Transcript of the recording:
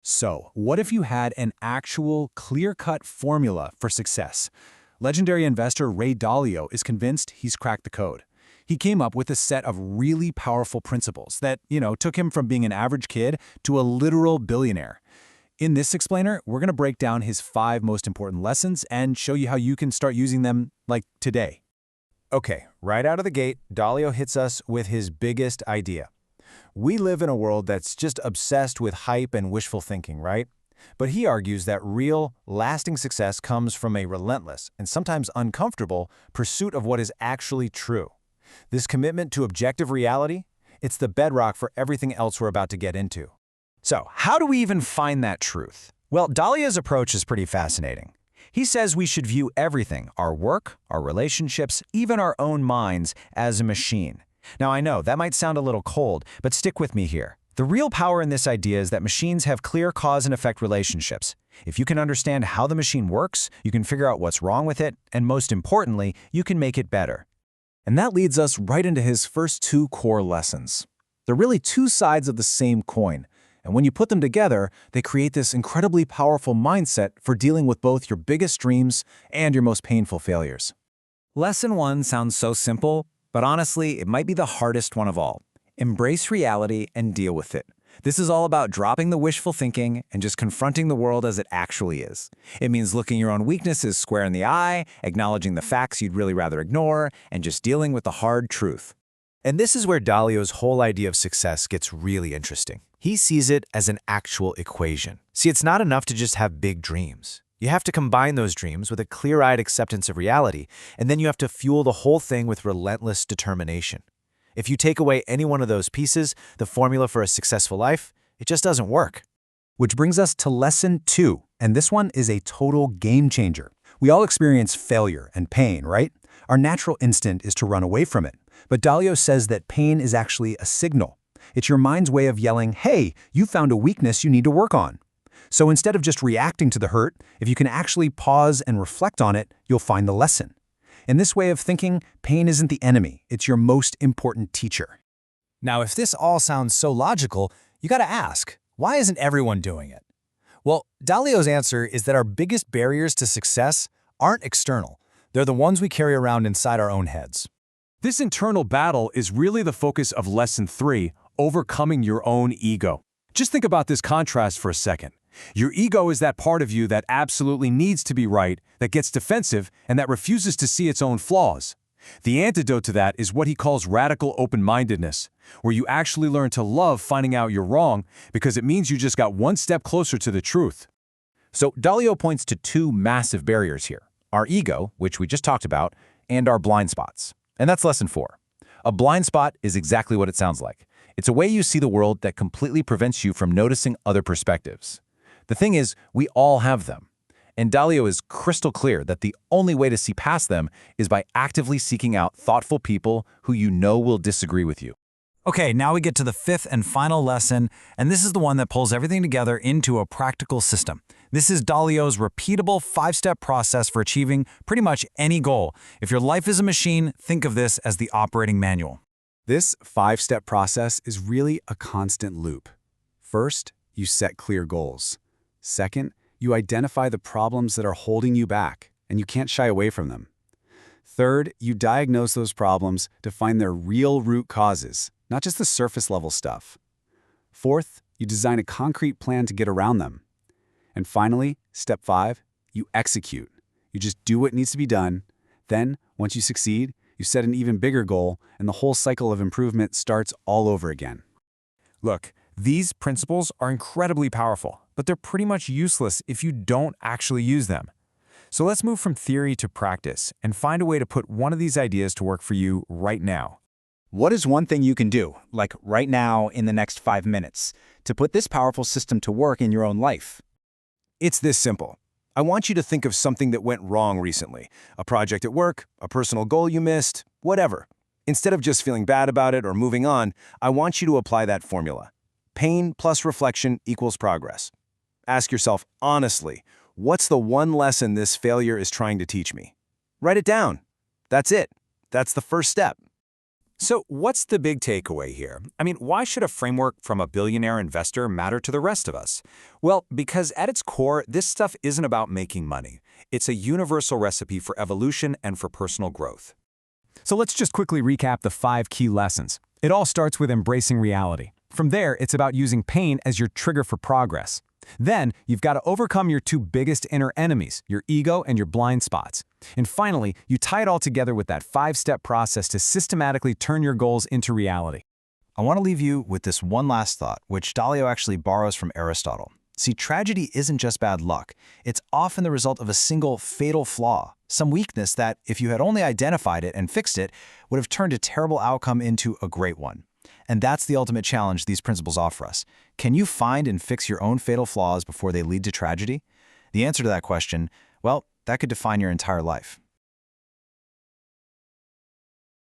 So, what if you had an actual, clear-cut formula for success? Legendary investor Ray Dalio is convinced he's cracked the code. He came up with a set of really powerful principles that, took him from being an average kid to a literal billionaire. In this explainer, we're going to break down his 5 most important lessons and show you how you can start using them, like, today. Okay, right out of the gate, Dalio hits us with his biggest idea. We live in a world that's just obsessed with hype and wishful thinking, right? But he argues that real, lasting success comes from a relentless and sometimes uncomfortable pursuit of what is actually true. This commitment to objective reality, it's the bedrock for everything else we're about to get into. So, how do we even find that truth? Well, Dalio's approach is pretty fascinating. He says we should view everything, our work, our relationships, even our own minds, as a machine. Now, I know that might sound a little cold, but stick with me here. The real power in this idea is that machines have clear cause and effect relationships. If you can understand how the machine works, you can figure out what's wrong with it, and most importantly, you can make it better. And that leads us right into his first 2 core lessons. They're really 2 sides of the same coin. And when you put them together, they create this incredibly powerful mindset for dealing with both your biggest dreams and your most painful failures. Lesson 1 sounds so simple, but honestly, it might be the hardest one of all. Embrace reality and deal with it. This is all about dropping the wishful thinking and just confronting the world as it actually is. It means looking your own weaknesses square in the eye, acknowledging the facts you'd really rather ignore, and just dealing with the hard truth. And this is where Dalio's whole idea of success gets really interesting. He sees it as an actual equation. See, it's not enough to just have big dreams. You have to combine those dreams with a clear-eyed acceptance of reality, and then you have to fuel the whole thing with relentless determination. If you take away any one of those pieces, the formula for a successful life, it just doesn't work. Which brings us to lesson 2, and this one is a total game changer. We all experience failure and pain, right? Our natural instinct is to run away from it. But Dalio says that pain is actually a signal. It's your mind's way of yelling, hey, you found a weakness you need to work on. So instead of just reacting to the hurt, if you can actually pause and reflect on it, you'll find the lesson. In this way of thinking, pain isn't the enemy, it's your most important teacher. Now, if this all sounds so logical, you gotta ask, why isn't everyone doing it? Well, Dalio's answer is that our biggest barriers to success aren't external. They're the ones we carry around inside our own heads. This internal battle is really the focus of lesson 3, overcoming your own ego. Just think about this contrast for a second. Your ego is that part of you that absolutely needs to be right, that gets defensive, and that refuses to see its own flaws. The antidote to that is what he calls radical open-mindedness, where you actually learn to love finding out you're wrong because it means you just got one step closer to the truth. So Dalio points to 2 massive barriers here: our ego, which we just talked about, and our blind spots. And that's lesson 4. A blind spot is exactly what it sounds like. It's a way you see the world that completely prevents you from noticing other perspectives. The thing is, we all have them. And Dalio is crystal clear that the only way to see past them is by actively seeking out thoughtful people who you know will disagree with you. Okay, now we get to the 5th and final lesson, and this is the one that pulls everything together into a practical system. This is Dalio's repeatable 5-step process for achieving pretty much any goal. If your life is a machine, think of this as the operating manual. This 5-step process is really a constant loop. First, you set clear goals. Second, you identify the problems that are holding you back, and you can't shy away from them. Third, you diagnose those problems to find their real root causes, not just the surface-level stuff. Fourth, you design a concrete plan to get around them. And finally, step 5, you execute. You just do what needs to be done. Then, once you succeed, you set an even bigger goal, and the whole cycle of improvement starts all over again. Look, these principles are incredibly powerful, but they're pretty much useless if you don't actually use them. So let's move from theory to practice and find a way to put one of these ideas to work for you right now. What is one thing you can do, like right now in the next 5 minutes, to put this powerful system to work in your own life? It's this simple. I want you to think of something that went wrong recently. A project at work, a personal goal you missed, whatever. Instead of just feeling bad about it or moving on, I want you to apply that formula. Pain plus reflection equals progress. Ask yourself honestly, what's the one lesson this failure is trying to teach me? Write it down. That's it. That's the first step. So what's the big takeaway here? I mean, why should a framework from a billionaire investor matter to the rest of us? Well, because at its core, this stuff isn't about making money. It's a universal recipe for evolution and for personal growth. So let's just quickly recap the 5 key lessons. It all starts with embracing reality. From there, it's about using pain as your trigger for progress. Then, you've got to overcome your 2 biggest inner enemies, your ego and your blind spots. And finally, you tie it all together with that 5-step process to systematically turn your goals into reality. I want to leave you with this one last thought, which Dalio actually borrows from Aristotle. See, tragedy isn't just bad luck. It's often the result of a single fatal flaw, some weakness that, if you had only identified it and fixed it, would have turned a terrible outcome into a great one. And that's the ultimate challenge these principles offer us. Can you find and fix your own fatal flaws before they lead to tragedy? The answer to that question, well, that could define your entire life.